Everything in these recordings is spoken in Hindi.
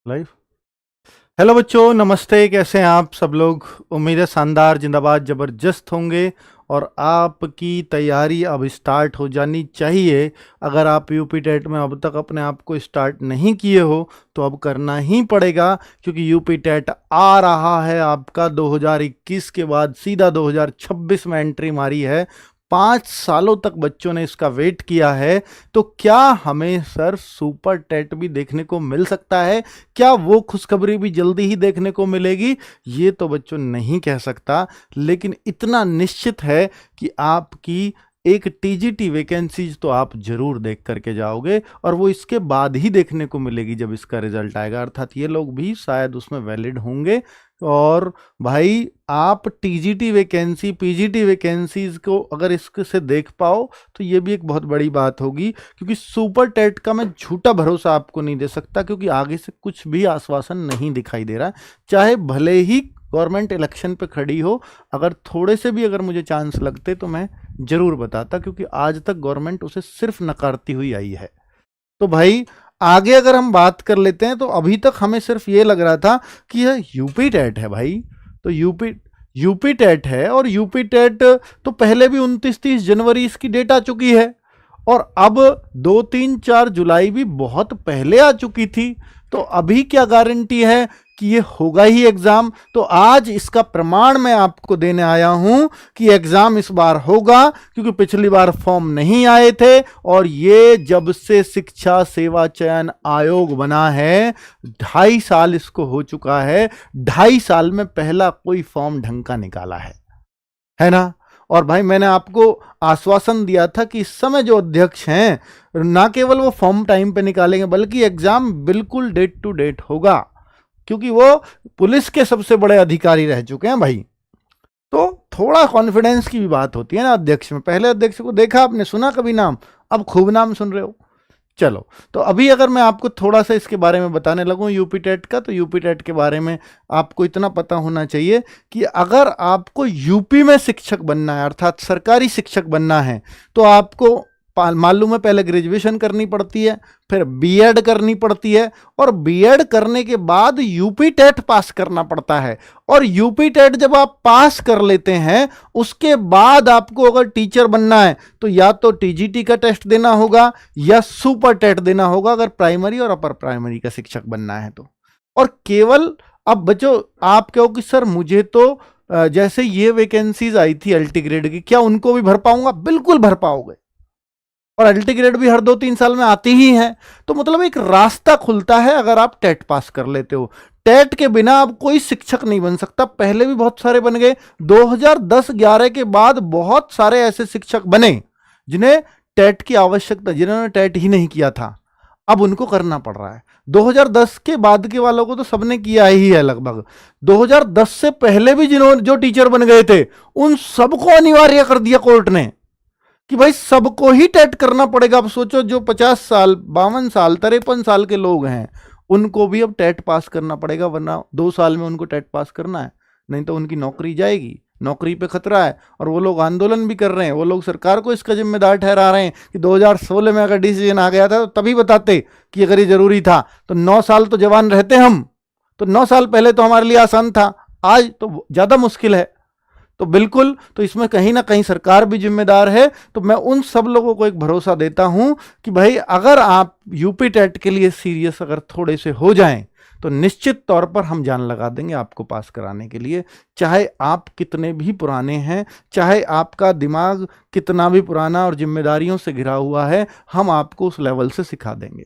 लाइव। हेलो बच्चों, नमस्ते। कैसे हैं आप सब लोग? उम्मीद है शानदार, जिंदाबाद, जबरदस्त होंगे। और आपकी तैयारी अब स्टार्ट हो जानी चाहिए। अगर आप यूपी टेट में अब तक अपने आप को स्टार्ट नहीं किए हो तो अब करना ही पड़ेगा, क्योंकि यूपी टेट आ रहा है आपका 2021 के बाद सीधा 2026 में एंट्री मारी है। 5 सालों तक बच्चों ने इसका वेट किया है। तो क्या हमें सर सुपर टेट भी देखने को मिल सकता है? क्या वो खुशखबरी भी जल्दी ही देखने को मिलेगी? ये तो बच्चों नहीं कह सकता, लेकिन इतना निश्चित है कि आपकी एक टीजीटी वैकेंसीज तो आप जरूर देख करके जाओगे, और वो इसके बाद ही देखने को मिलेगी जब इसका रिजल्ट आएगा। अर्थात ये लोग भी शायद उसमें वैलिड होंगे। और भाई, आप टीजीटी वैकेंसी, पीजीटी वैकेंसीज को अगर इसके से देख पाओ तो ये भी एक बहुत बड़ी बात होगी, क्योंकि सुपर टेट का मैं झूठा भरोसा आपको नहीं दे सकता, क्योंकि आगे से कुछ भी आश्वासन नहीं दिखाई दे रहा। चाहे भले ही गवर्नमेंट इलेक्शन पे खड़ी हो, अगर थोड़े से भी अगर मुझे चांस लगते तो मैं जरूर बताता, क्योंकि आज तक गवर्नमेंट उसे सिर्फ नकारती हुई आई है। तो भाई, आगे अगर हम बात कर लेते हैं तो अभी तक हमें सिर्फ ये लग रहा था कि यह यूपी टेट है भाई। तो यूपी टेट है, और यूपी टेट तो पहले भी 29-30 जनवरी इसकी डेट आ चुकी है, और अब 2-3-4 जुलाई भी बहुत पहले आ चुकी थी। तो अभी क्या गारंटी है कि ये होगा ही एग्जाम? तो आज इसका प्रमाण मैं आपको देने आया हूं कि एग्जाम इस बार होगा, क्योंकि पिछली बार फॉर्म नहीं आए थे, और ये जब से शिक्षा सेवा चयन आयोग बना है 2.5 साल इसको हो चुका है। 2.5 साल में पहला कोई फॉर्म ढंग का निकाला है ना? और भाई, मैंने आपको आश्वासन दिया था कि इस समय जो अध्यक्ष हैं, ना केवल वो फॉर्म टाइम पे निकालेंगे बल्कि एग्जाम बिल्कुल डेट टू डेट होगा, क्योंकि वो पुलिस के सबसे बड़े अधिकारी रह चुके हैं भाई। तो थोड़ा कॉन्फिडेंस की भी बात होती है ना अध्यक्ष में। पहले अध्यक्ष को देखा आपने, सुना कभी नाम, अब खूब नाम सुन रहे हो। चलो, तो अभी अगर मैं आपको थोड़ा सा इसके बारे में बताने लगूं यूपी टेट का, तो यूपी टेट के बारे में आपको इतना पता होना चाहिए कि अगर आपको यूपी में शिक्षक बनना है, अर्थात सरकारी शिक्षक बनना है, तो आपको मालूम है पहले ग्रेजुएशन करनी पड़ती है, फिर बीएड करनी पड़ती है, और बीएड करने के बाद यूपी टेट पास करना पड़ता है। और यूपी टेट जब आप पास कर लेते हैं, उसके बाद आपको अगर टीचर बनना है तो या तो टीजीटी का टेस्ट देना होगा या सुपर टेट देना होगा, अगर प्राइमरी और अपर प्राइमरी का शिक्षक बनना है तो। और केवल, अब बच्चों आप कहो कि सर मुझे तो जैसे ये वैकेंसीज आई थी अल्टी ग्रेड की, क्या उनको भी भर पाऊंगा? बिल्कुल भर पाओगे, और अल्टी ग्रेड भी हर 2-3 साल में आती ही है। तो मतलब एक रास्ता खुलता है अगर आप टेट पास कर लेते हो। टेट के बिना अब कोई शिक्षक नहीं बन सकता। पहले भी बहुत सारे बन गए, 2010-11 के बाद बहुत सारे ऐसे शिक्षक बने जिन्हें टेट की आवश्यकता, जिन्होंने टेट ही नहीं किया था, अब उनको करना पड़ रहा है। 2010 के बाद के वालों को तो सबने किया ही है लगभग। 2010 से पहले भी जिन्होंने जो टीचर बन गए थे, उन सबको अनिवार्य कर दिया कोर्ट ने कि भाई सबको ही टेट करना पड़ेगा। अब सोचो, जो 50 साल, 52 साल, 53 साल के लोग हैं, उनको भी अब टेट पास करना पड़ेगा, वरना 2 साल में उनको टेट पास करना है, नहीं तो उनकी नौकरी जाएगी। नौकरी पे खतरा है, और वो लोग आंदोलन भी कर रहे हैं। वो लोग सरकार को इसका जिम्मेदार ठहरा रहे हैं कि 2016 में अगर डिसीजन आ गया था तो तभी बताते कि अगर ये जरूरी था, तो 9 साल तो जवान रहते हम, तो 9 साल पहले तो हमारे लिए आसान था, आज तो ज्यादा मुश्किल है। तो बिल्कुल, तो इसमें कहीं ना कहीं सरकार भी जिम्मेदार है। तो मैं उन सब लोगों को एक भरोसा देता हूं कि भाई, अगर आप यूपी टेट के लिए सीरियस अगर थोड़े से हो जाएं तो निश्चित तौर पर हम जान लगा देंगे आपको पास कराने के लिए। चाहे आप कितने भी पुराने हैं, चाहे आपका दिमाग कितना भी पुराना और जिम्मेदारियों से घिरा हुआ है, हम आपको उस लेवल से सिखा देंगे।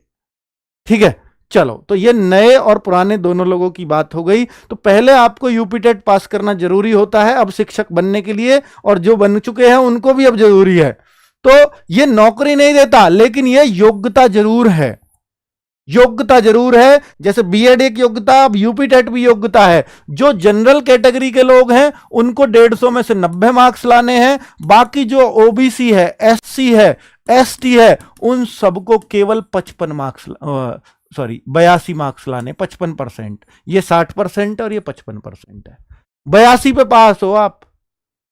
ठीक है, चलो, तो ये नए और पुराने दोनों लोगों की बात हो गई। तो पहले आपको यूपी टेट पास करना जरूरी होता है अब शिक्षक बनने के लिए, और जो बन चुके हैं उनको भी अब जरूरी है। तो ये नौकरी नहीं देता, लेकिन ये योग्यता जरूर है। योग्यता जरूर है, जैसे बीएड एक योग्यता, अब यूपी टेट भी योग्यता है। जो जनरल कैटेगरी के लोग हैं उनको 150 में से 90 मार्क्स लाने हैं। बाकी जो ओबीसी है, एससी है, एसटी है, उन सबको केवल 55 मार्क्स, सॉरी 82 मार्क्स लाने, 55%। ये 60% और ये 55% है। 82 पे पास हो आप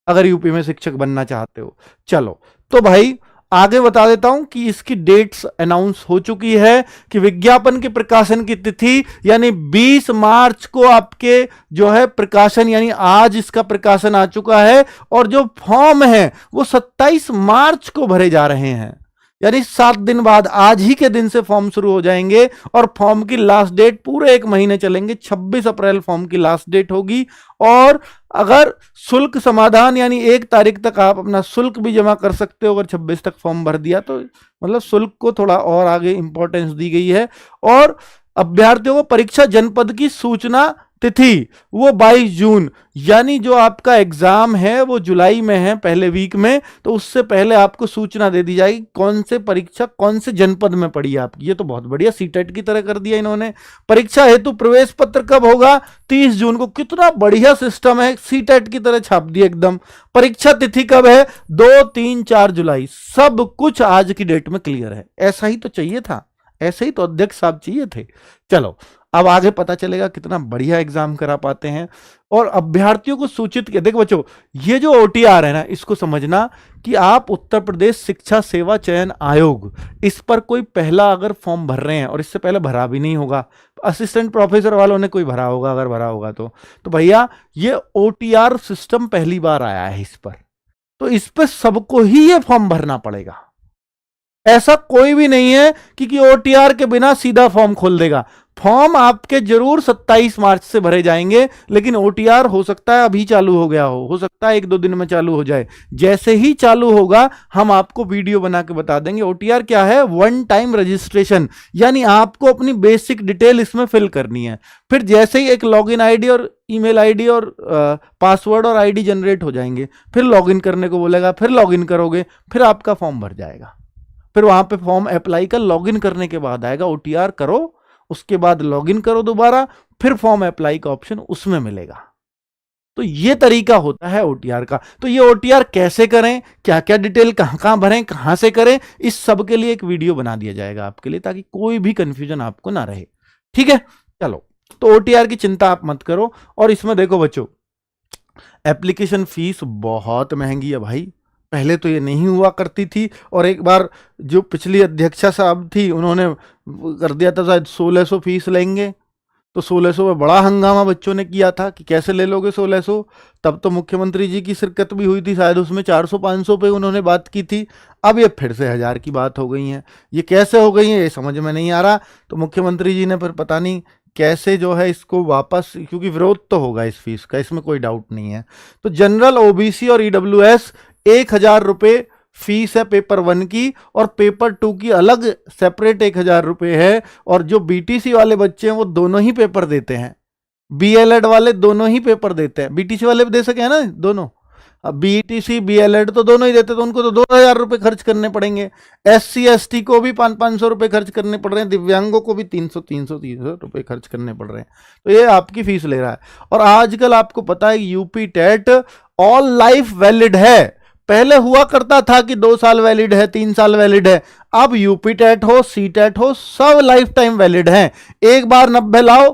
अगर यूपी में शिक्षक बनना चाहते हो। चलो, तो भाई आगे बता देता हूं कि इसकी डेट्स अनाउंस हो चुकी है कि विज्ञापन के प्रकाशन की तिथि यानी 20 मार्च को आपके जो है प्रकाशन, यानी आज इसका प्रकाशन आ चुका है, और जो फॉर्म है वो 27 मार्च को भरे जा रहे हैं, यानी 7 दिन बाद आज ही के दिन से फॉर्म शुरू हो जाएंगे। और फॉर्म की लास्ट डेट पूरे 1 महीने चलेंगे, 26 अप्रैल फॉर्म की लास्ट डेट होगी। और अगर शुल्क समाधान यानी 1 तारीख तक आप अपना शुल्क भी जमा कर सकते हो, अगर 26 तक फॉर्म भर दिया तो, मतलब शुल्क को थोड़ा और आगे इंपॉर्टेंस दी गई है। और अभ्यर्थियों को परीक्षा जनपद की सूचना तिथि वो 22 जून, यानी जो आपका एग्जाम है वो जुलाई में है पहले वीक में, तो उससे पहले आपको सूचना दे दी जाएगी कौन से परीक्षा कौन से जनपद में पड़ी है आपकी। ये तो बहुत बढ़िया सीटेट की तरह कर दिया इन्होंने। परीक्षा हेतु प्रवेश पत्र कब होगा? 30 जून को। कितना बढ़िया सिस्टम है, सीटेट की तरह छाप दिया एकदम। परीक्षा तिथि कब है? 2, 3, 4 जुलाई। सब कुछ आज की डेट में क्लियर है। ऐसा ही तो चाहिए था, ऐसे ही तो अध्यक्ष साहब चाहिए थे। चलो अब आगे पता चलेगा कितना बढ़िया एग्जाम करा पाते हैं। और अभ्यर्थियों को सूचित किया, देखो बच्चों ये जो ओटीआर है ना, इसको समझना कि आप उत्तर प्रदेश शिक्षा सेवा चयन आयोग, इस पर कोई पहला अगर फॉर्म भर रहे हैं और इससे पहले भरा भी नहीं होगा, असिस्टेंट प्रोफेसर वालों ने कोई भरा होगा, अगर भरा होगा तो भैया ये ओटीआर सिस्टम पहली बार आया है इस पर, तो इस पर सबको ही ये फॉर्म भरना पड़ेगा। ऐसा कोई भी नहीं है कि ओटीआर के बिना सीधा फॉर्म खोल देगा। फॉर्म आपके जरूर 27 मार्च से भरे जाएंगे, लेकिन ओटीआर हो सकता है अभी चालू हो गया हो सकता है 1-2 दिन में चालू हो जाए। जैसे ही चालू होगा हम आपको वीडियो बना के बता देंगे। ओटीआर क्या है? 1 टाइम रजिस्ट्रेशन, यानी आपको अपनी बेसिक डिटेल इसमें फिल करनी है। फिर जैसे ही एक लॉगिन आईडी और ईमेल आईडी और पासवर्ड और आईडी जनरेट हो जाएंगे, फिर लॉगिन करने को बोलेगा, फिर लॉगिन करोगे, फिर आपका फॉर्म भर जाएगा। फिर वहां पे फॉर्म अप्लाई का लॉगिन करने के बाद आएगा, ओटीआर करो, उसके बाद लॉगिन करो दोबारा, फिर फॉर्म अप्लाई का ऑप्शन उसमें मिलेगा। तो ये तरीका होता है ओटीआर का। तो ये ओटीआर कैसे करें, क्या क्या डिटेल कहां कहां भरें, कहां से करें, इस सब के लिए एक वीडियो बना दिया जाएगा आपके लिए, ताकि कोई भी कंफ्यूजन आपको ना रहे। ठीक है, चलो तो ओटीआर की चिंता आप मत करो। और इसमें देखो बच्चों, एप्लीकेशन फीस बहुत महंगी है भाई, पहले तो ये नहीं हुआ करती थी। और एक बार जो पिछली अध्यक्षा साहब थी उन्होंने कर दिया था, शायद 1600 फीस लेंगे, तो 1600 में बड़ा हंगामा बच्चों ने किया था कि कैसे ले लोगे 1600। तब तो मुख्यमंत्री जी की शिरकत भी हुई थी, शायद उसमें 400-500 पे उन्होंने बात की थी। अब ये फिर से 1000 की बात हो गई है। ये कैसे हो गई है ये समझ में नहीं आ रहा। तो मुख्यमंत्री जी ने फिर पता नहीं कैसे जो है इसको वापस, क्योंकि विरोध तो होगा इस फीस का, इसमें कोई डाउट नहीं है। तो जनरल, ओबीसी और ईडब्ल्यूएस 1000 रुपये फीस है पेपर 1 की, और पेपर 2 की अलग सेपरेट 1000 रुपये है। और जो बीटीसी वाले बच्चे हैं वो दोनों ही पेपर देते हैं, बीएलएड वाले दोनों ही पेपर देते हैं। बीटीसी वाले भी दे सके हैं ना दोनों, अब बीटीसी बीएलएड तो दोनों ही देते, तो उनको तो 2000 रुपये खर्च करने पड़ेंगे। एससी एसटी को भी 500 रुपये खर्च करने पड़ रहे हैं, दिव्यांगों को भी 300 रुपये खर्च करने पड़ रहे हैं। तो ये आपकी फीस ले रहा है। और आजकल आपको पता है UP TET all life valid है। पहले हुआ करता था कि 2 साल वैलिड है, 3 साल वैलिड है। अब यूपी टेट हो, सी टेट हो, सब लाइफ टाइम वैलिड है। एक बार 90 लाओ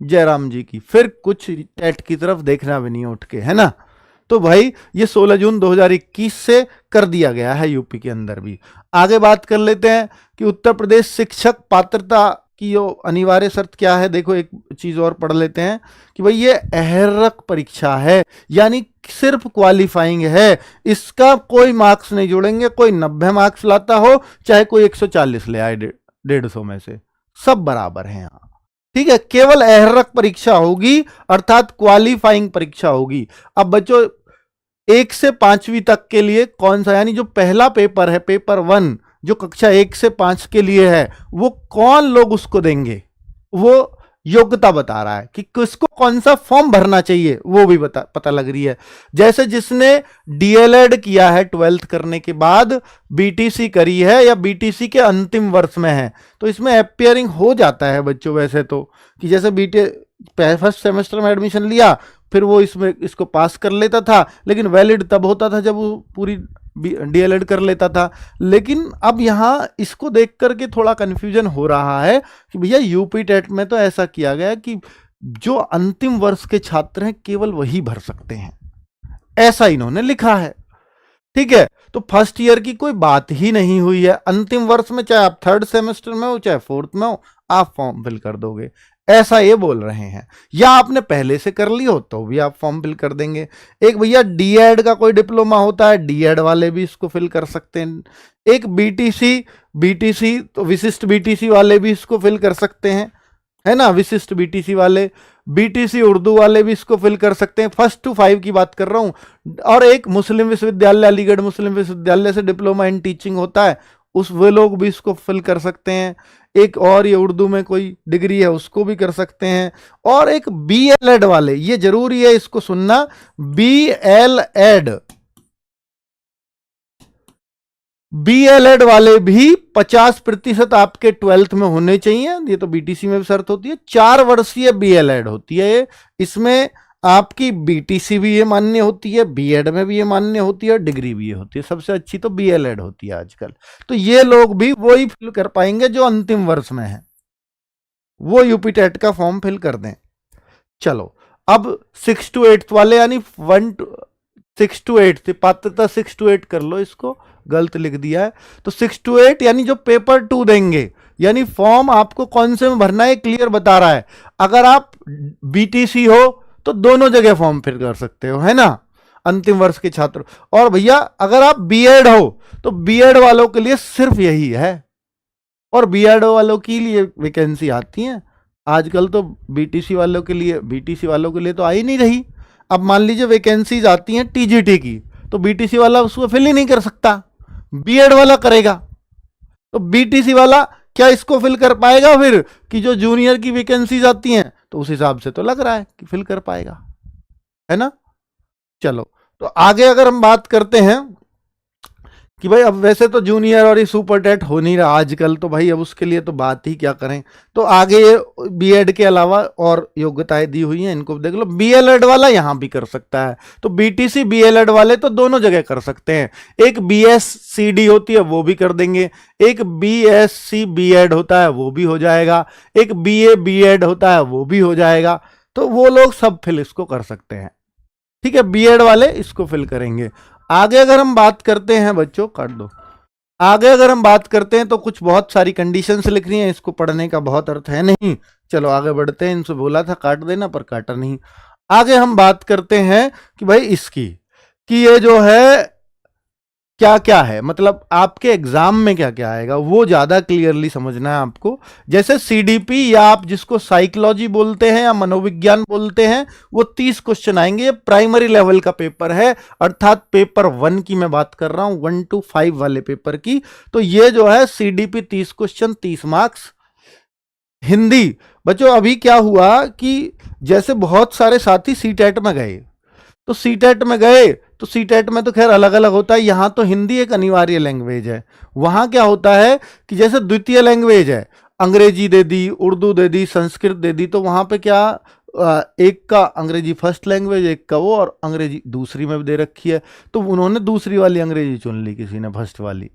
जयराम जी की, फिर कुछ टेट की तरफ देखना भी नहीं उठ के, है ना। तो भाई ये 16 जून 2021 से कर दिया गया है यूपी के अंदर भी। आगे बात कर लेते हैं कि उत्तर प्रदेश शिक्षक पात्रता की जो अनिवार्य शर्त क्या है। देखो एक चीज और पढ़ लेते हैं कि भाई ये अहरक परीक्षा है, यानी सिर्फ क्वालिफाइंग है, इसका कोई मार्क्स नहीं जोड़ेंगे। कोई 90 मार्क्स लाता हो, चाहे कोई 140 ले आए 150 में से, सब बराबर है यहाँ। ठीक है, केवल अहरक परीक्षा होगी, अर्थात क्वालिफाइंग परीक्षा होगी। अब बच्चों 1 से 5वीं तक के लिए कौन सा, यानी जो पहला पेपर है पेपर 1 जो कक्षा 1 से 5 के लिए है, वो कौन लोग उसको देंगे, वो योग्यता बता रहा है कि किसको कौन सा फॉर्म भरना चाहिए, वो भी पता लग रही है। जैसे जिसने डीएलएड किया है 12th करने के बाद, बीटीसी करी है या बीटीसी के अंतिम वर्ष में है, तो इसमें अपीयरिंग हो जाता है बच्चों। वैसे तो कि जैसे बीटी फर्स्ट सेमेस्टर में एडमिशन लिया, फिर वो इसको पास कर लेता था, लेकिन वैलिड तब होता था जब वो पूरी डीएलएड कर लेता था। लेकिन अब यहां इसको देख करके थोड़ा कंफ्यूजन हो रहा है कि भैया यूपी टेट में तो ऐसा किया गया कि जो अंतिम वर्ष के छात्र हैं केवल वही भर सकते हैं, ऐसा इन्होंने लिखा है। ठीक है, तो फर्स्ट ईयर की कोई बात ही नहीं हुई है। अंतिम वर्ष में चाहे आप थर्ड सेमेस्टर में हो चाहे फोर्थ में हो, आप फॉर्म फिल कर दोगे, ऐसा ये बोल रहे हैं। या आपने पहले से कर ली हो तो भी आप फॉर्म फिल कर देंगे। एक भैया डीएड का कोई डिप्लोमा होता है, डीएड वाले भी इसको फिल कर सकते हैं। एक बीटीसी, बीटीसी तो विशिष्ट बीटीसी वाले भी इसको फिल कर सकते हैं, है ना, विशिष्ट बीटीसी वाले, बीटीसी उर्दू वाले भी इसको फिल कर सकते हैं। 1st to 5 की बात कर रहा हूं। और एक मुस्लिम विश्वविद्यालय, अलीगढ़ मुस्लिम विश्वविद्यालय से डिप्लोमा इन टीचिंग होता है, उस वे लोग भी इसको फिल कर सकते हैं। एक और ये उर्दू में कोई डिग्री है उसको भी कर सकते हैं। और एक बीएलएड वाले, ये जरूरी है इसको सुनना, बीएलएड, बीएलएड वाले भी 50% आपके 12th में होने चाहिए। ये तो बीटीसी में भी शर्त होती है। 4 वर्षीय बीएलएड होती है, इसमें आपकी बीटीसी भी ये मान्य होती है, बीएड में भी ये मान्य होती है, डिग्री भी ये होती है। सबसे अच्छी तो बीएलएड होती है आजकल। तो ये लोग भी वही फिल कर पाएंगे जो अंतिम वर्ष में है, वो यूपी टेट का फॉर्म फिल कर दें। चलो अब 6 to 8 वाले, यानी 6 to 8 थी पात्रता, 6 to 8 कर लो, इसको गलत लिख दिया है। तो 6 to 8 यानी जो पेपर 2 देंगे, यानी फॉर्म आपको कौन से में भरना है क्लियर बता रहा है। अगर आप बीटीसी हो तो दोनों जगह फॉर्म फिल कर सकते हो, है ना, अंतिम वर्ष के छात्र। और भैया अगर आप बीएड हो तो बीएड वालों के लिए सिर्फ यही है, और बीएड वालों के लिए वैकेंसी आती है आजकल। तो बीटीसी वालों के लिए, बीटीसी वालों के लिए तो आ ही नहीं रही। अब मान लीजिए वैकेंसीज आती हैं टीजीटी की, तो बीटीसी वाला उसको फिल ही नहीं कर सकता, बीएड वाला करेगा। तो बीटीसी वाला क्या इसको फिल कर पाएगा फिर, कि जो जूनियर की वैकेंसीज आती हैं, तो उस हिसाब से तो लग रहा है कि फिल कर पाएगा, है ना। चलो तो आगे अगर हम बात करते हैं कि भाई अब वैसे तो जूनियर और ये सुपर टेट हो नहीं रहा आजकल, तो भाई अब उसके लिए तो बात ही क्या करें। तो आगे ये बीएड के अलावा और योग्यताएं दी हुई हैं, इनको देख लो। बीएलएड वाला यहां भी कर सकता है, तो बीटीसी बीएलएड वाले तो दोनों जगह कर सकते हैं। एक बीएससीडी होती है वो भी कर देंगे, एक बीएससी बीएड होता है वो भी हो जाएगा, एक बीए बीएड होता है वो भी हो जाएगा। तो वो लोग सब फिल इसको कर सकते हैं, ठीक है, बीएड वाले इसको फिल करेंगे। आगे अगर हम बात करते हैं, बच्चों काट दो, आगे अगर हम बात करते हैं तो कुछ बहुत सारी कंडीशंस लिख रही हैं, इसको पढ़ने का बहुत अर्थ है नहीं। चलो आगे बढ़ते हैं, इनसे बोला था काट देना पर काटा नहीं। आगे हम बात करते हैं कि भाई इसकी, कि ये जो है क्या क्या है, मतलब आपके एग्जाम में क्या क्या आएगा, वो ज्यादा क्लियरली समझना है आपको। जैसे सीडीपी या आप जिसको साइकोलॉजी बोलते हैं या मनोविज्ञान बोलते हैं, वो 30 क्वेश्चन आएंगे। ये प्राइमरी लेवल का पेपर है, अर्थात पेपर 1 की मैं बात कर रहा हूं, 1 to 5 वाले पेपर की। तो ये जो है सीडीपी 30 क्वेश्चन 30 मार्क्स। हिंदी बच्चों अभी क्या हुआ कि जैसे बहुत सारे साथी सीटेट में गए, तो सीटेट में गए तो सीटेट में तो खैर अलग अलग होता है, यहाँ तो हिंदी एक अनिवार्य लैंग्वेज है। वहाँ क्या होता है कि जैसे द्वितीय लैंग्वेज है, अंग्रेजी दे दी, उर्दू दे दी, संस्कृत दे दी, तो वहाँ पे क्या एक का अंग्रेजी फर्स्ट लैंग्वेज, एक का वो, और अंग्रेजी दूसरी में भी दे रखी है, तो उन्होंने दूसरी वाली अंग्रेजी चुन ली, किसी ने फर्स्ट वाली,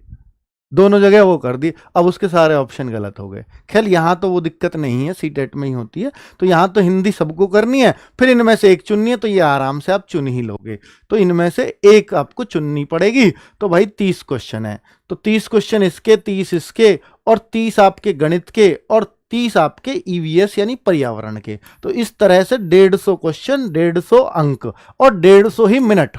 दोनों जगह वो कर दी। अब उसके सारे ऑप्शन गलत हो गए। खैर यहाँ तो वो दिक्कत नहीं है, सीटेट में ही होती है। तो यहाँ तो हिंदी सबको करनी है, फिर इनमें से एक चुननी है, तो ये आराम से आप चुन ही लोगे। तो इनमें से एक आपको चुननी पड़ेगी। तो भाई 30 क्वेश्चन है, तो 30 क्वेश्चन इसके, 30 इसके, और 30 आपके गणित के, और 30 आपके ईवीएस यानी पर्यावरण के। तो इस तरह से 150 क्वेश्चन, 150 अंक, और 150 ही मिनट।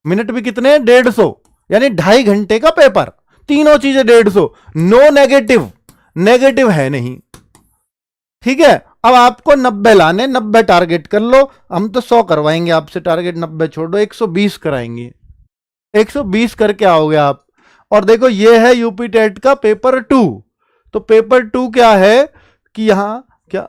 मिनट भी कितने हैं? 150, यानी 2.5 घंटे का पेपर। तीनों चीजें 150, नो नेगेटिव, नेगेटिव है नहीं, ठीक है। अब आपको 90 लाने, 90 टारगेट कर लो। हम तो 100 करवाएंगे आपसे, टारगेट 90 छोड़ो, 120 कराएंगे। 120 करके आओगे आप। और देखो ये है यूपी टेट का पेपर 2। तो पेपर 2 क्या है कि यहां क्या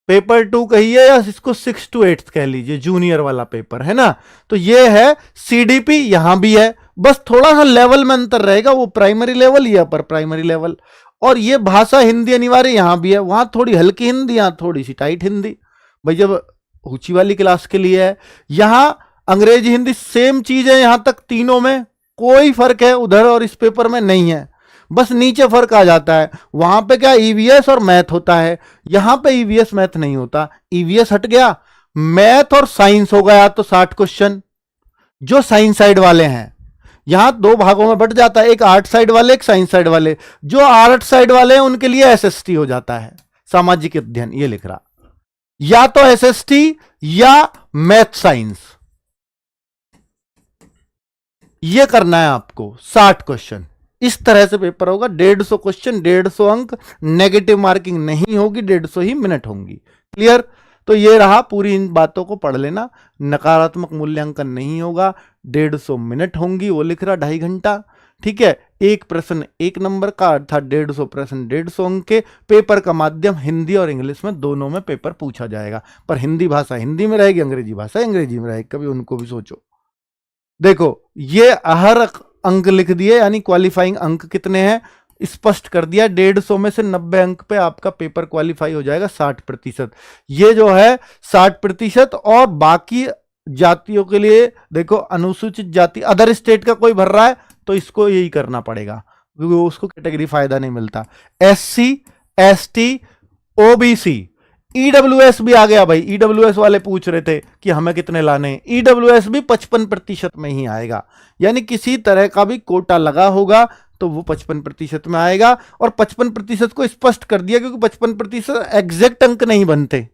पेपर 2 कहिए या इसको 6 to 8 कह लीजिए, जूनियर वाला पेपर है ना। तो ये है सीडीपी, यहां भी है, बस थोड़ा सा लेवल में अंतर रहेगा, वो प्राइमरी लेवल या अपर प्राइमरी लेवल। और ये भाषा हिंदी अनिवार्य यहां भी है, वहां थोड़ी हल्की हिंदी, यहां थोड़ी सी टाइट हिंदी, भाई जब ऊंची वाली क्लास के लिए है। यहां अंग्रेजी हिंदी सेम चीज है, यहां तक तीनों में कोई फर्क है उधर और इस पेपर में नहीं है, बस नीचे फर्क आ जाता है। वहां पे क्या ईवीएस और मैथ होता है, यहां पे ईवीएस मैथ नहीं होता। ईवीएस हट गया, मैथ और साइंस हो गया तो 60 क्वेश्चन जो साइंस साइड वाले हैं, यहां दो भागों में बट जाता है, एक आर्ट साइड वाले, एक साइंस साइड वाले। जो आर्ट साइड वाले हैं उनके लिए एसएसटी हो जाता है, सामाजिक अध्ययन, ये लिख रहा, या तो एसएसटी या मैथ साइंस। ये करना है आपको 60 क्वेश्चन। इस तरह से पेपर होगा, 150 क्वेश्चन, 150 अंक, नेगेटिव मार्किंग नहीं होगी, 150 ही मिनट होंगी। क्लियर? तो ये रहा, पूरी इन बातों को पढ़ लेना। नकारात्मक मूल्यांकन नहीं होगा, 150 मिनट होंगी, वो लिख रहा 2.5 घंटा। ठीक है, एक प्रश्न 1 नंबर का, अर्थात 150 प्रश्न 150 अंक के। पेपर का माध्यम हिंदी और इंग्लिश में दोनों में पेपर पूछा जाएगा, पर हिंदी भाषा हिंदी में रहेगी, अंग्रेजी भाषा अंग्रेजी में रहेगी। कभी उनको भी सोचो। देखो, ये हर अंक लिख दिए, यानी क्वालिफाइंग अंक कितने हैं स्पष्ट कर दिया। 150 में से 90 अंक पे आपका पेपर क्वालिफाई हो जाएगा, 60%। ये जो है 60%। और बाकी जातियों के लिए देखो, अनुसूचित जाति, अदर स्टेट का कोई भर रहा है तो इसको यही करना पड़ेगा, क्योंकि उसको कैटेगरी फायदा नहीं मिलता। एससी, एसटी, ओबीसी, ईडब्ल्यूएस भी आ गया भाई। ईडब्ल्यूएस वाले पूछ रहे थे कि हमें कितने लाने हैं, ईडब्ल्यूएस भी 55% में ही आएगा, यानी किसी तरह का भी कोटा लगा होगा तो वो 55% में आएगा। और 55% को स्पष्ट कर दिया, क्योंकि 55% एग्जैक्ट अंक नहीं बनते।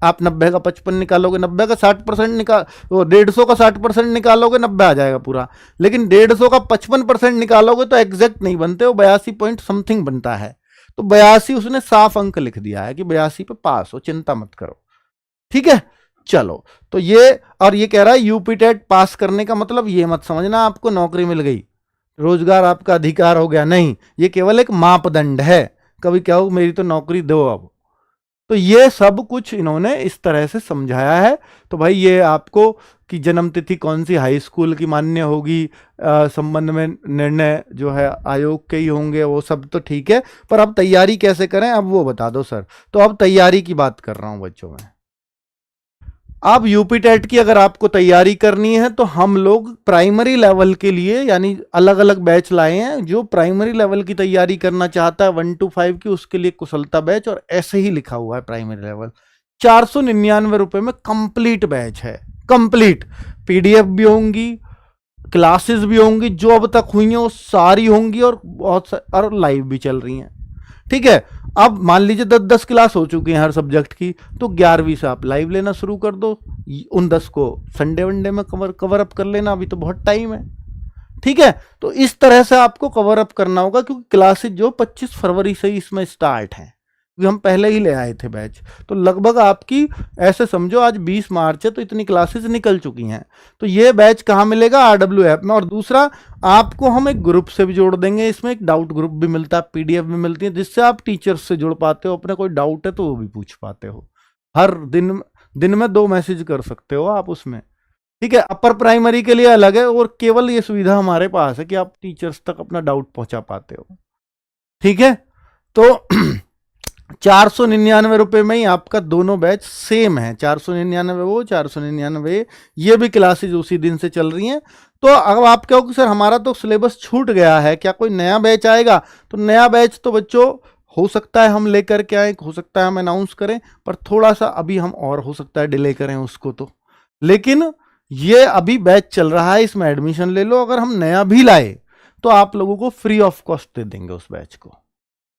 आप 90 का 55 निकालोगे, 90 का 60% निकाल, वो 150 का 60% निकालोगे, 90 आ जाएगा पूरा। लेकिन 150 का 55% निकालोगे तो एग्जैक्ट नहीं बनते, वो 82 पॉइंट समथिंग बनता है। तो 82 उसने साफ अंक लिख दिया है कि 82 पे पास हो, चिंता मत करो। ठीक है, चलो। तो ये, और ये कह रहा है यूपी टेट पास करने का मतलब ये मत समझना आपको नौकरी मिल गई, रोजगार आपका अधिकार हो गया, नहीं। ये केवल एक मापदंड है, कभी क्या हो मेरी तो नौकरी दो अब। तो ये सब कुछ इन्होंने इस तरह से समझाया है। तो भाई ये आपको कि जन्म तिथि कौन सी हाई स्कूल की मान्य होगी, संबंध में निर्णय जो है आयोग के ही होंगे, वो सब तो ठीक है, पर अब तैयारी कैसे करें अब वो बता दो सर। तो अब तैयारी की बात कर रहा हूं बच्चों में। अब यूपी टेट की अगर आपको तैयारी करनी है तो हम लोग प्राइमरी लेवल के लिए यानी अलग अलग बैच लाए हैं। जो प्राइमरी लेवल की तैयारी करना चाहता है 1 to 5 की, उसके लिए कुशलता बैच, और ऐसे ही लिखा हुआ है प्राइमरी लेवल। 499 रुपए में कंप्लीट बैच है, कंप्लीट। पीडीएफ भी होंगी, क्लासेस भी होंगी, जो अब तक हुई हैं वो सारी होंगी, और बहुत और लाइव भी चल रही हैं। ठीक है, अब मान लीजिए 10-10 क्लास हो चुकी हैं हर सब्जेक्ट की, तो 11वीं से आप लाइव लेना शुरू कर दो। उन 10 को संडे वनडे में कवर अप कर लेना, अभी तो बहुत टाइम है। ठीक है, तो इस तरह से आपको कवर अप करना होगा, क्योंकि क्लासेस जो 25 फरवरी से ही इसमें स्टार्ट हैं, क्योंकि हम पहले ही ले आए थे बैच। तो लगभग आपकी ऐसे समझो आज 20 मार्च है तो इतनी क्लासेस निकल चुकी हैं। तो ये बैच कहाँ मिलेगा? RW ऐप में। और दूसरा, आपको हम एक ग्रुप से भी जोड़ देंगे, इसमें एक डाउट ग्रुप भी मिलता है, पीडीएफ भी मिलती है, जिससे आप टीचर्स से जुड़ पाते हो, अपने कोई डाउट है तो वो भी पूछ पाते हो। हर दिन में 2 मैसेज कर सकते हो आप उसमें। ठीक है, अपर प्राइमरी के लिए अलग है, और केवल ये सुविधा हमारे पास है कि आप टीचर्स तक अपना डाउट पहुंचा पाते हो। ठीक है, तो 499 रुपए में ही आपका दोनों बैच सेम है। 499 वो, 499 ये भी क्लासेज उसी दिन से चल रही हैं। तो अब आप कहोगे सर हमारा तो सिलेबस छूट गया है, क्या कोई नया बैच आएगा? तो नया बैच तो बच्चों हो सकता है हम लेकर के आए, हो सकता है हम अनाउंस करें, पर थोड़ा सा अभी हम और हो सकता है डिले करें उसको तो। लेकिन ये अभी बैच चल रहा है, इसमें एडमिशन ले लो। अगर हम नया भी लाए तो आप लोगों को फ्री ऑफ कॉस्ट दे देंगे उस बैच को,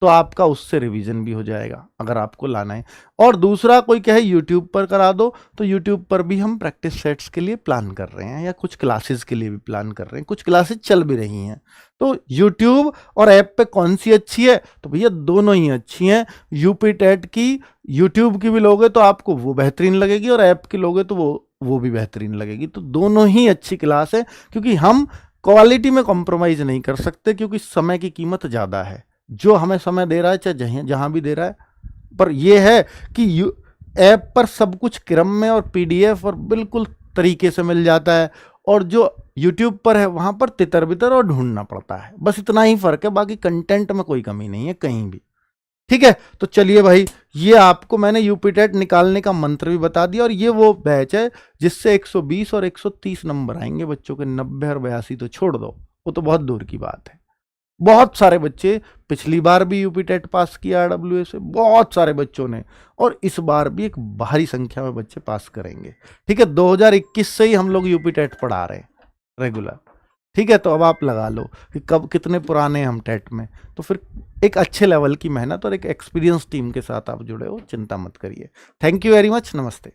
तो आपका उससे रिवीजन भी हो जाएगा अगर आपको लाना है। और दूसरा, कोई कहे यूट्यूब पर करा दो, तो यूट्यूब पर भी हम प्रैक्टिस सेट्स के लिए प्लान कर रहे हैं, या कुछ क्लासेस के लिए भी प्लान कर रहे हैं, कुछ क्लासेस चल भी रही हैं। तो यूट्यूब और ऐप पे कौन सी अच्छी है? तो भैया दोनों ही अच्छी हैं। यूपी टेट की यूट्यूब की भी लोगे तो आपको वो बेहतरीन लगेगी, और ऐप की लोगे तो वो भी बेहतरीन लगेगी। तो दोनों ही अच्छी क्लास है, क्योंकि हम क्वालिटी में कॉम्प्रोमाइज नहीं कर सकते, क्योंकि समय की कीमत ज़्यादा है। जो हमें समय दे रहा है, चाहे जहां भी दे रहा है, पर यह है कि ऐप पर सब कुछ क्रम में और पीडीएफ और बिल्कुल तरीके से मिल जाता है, और जो यूट्यूब पर है वहां पर तितर बितर और ढूंढना पड़ता है। बस इतना ही फर्क है, बाकी कंटेंट में कोई कमी नहीं है कहीं भी। ठीक है, तो चलिए भाई, ये आपको मैंने यूपी टेट निकालने का मंत्र भी बता दिया, और ये वो बैच है जिससे 120 और 130 नंबर आएंगे बच्चों के। 90 और 82 तो छोड़ दो, वो तो बहुत दूर की बात है। बहुत सारे बच्चे पिछली बार भी यूपी टेट पास किया RWA से, बहुत सारे बच्चों ने, और इस बार भी एक भारी संख्या में बच्चे पास करेंगे। ठीक है, 2021 से ही हम लोग यूपी टेट पढ़ा रहे हैं रेगुलर। ठीक है, तो अब आप लगा लो कि कब कितने पुराने हम टेट में, तो फिर एक अच्छे लेवल की मेहनत और एक एक्सपीरियंस टीम के साथ आप जुड़े हो, चिंता मत करिए। थैंक यू वेरी मच, नमस्ते।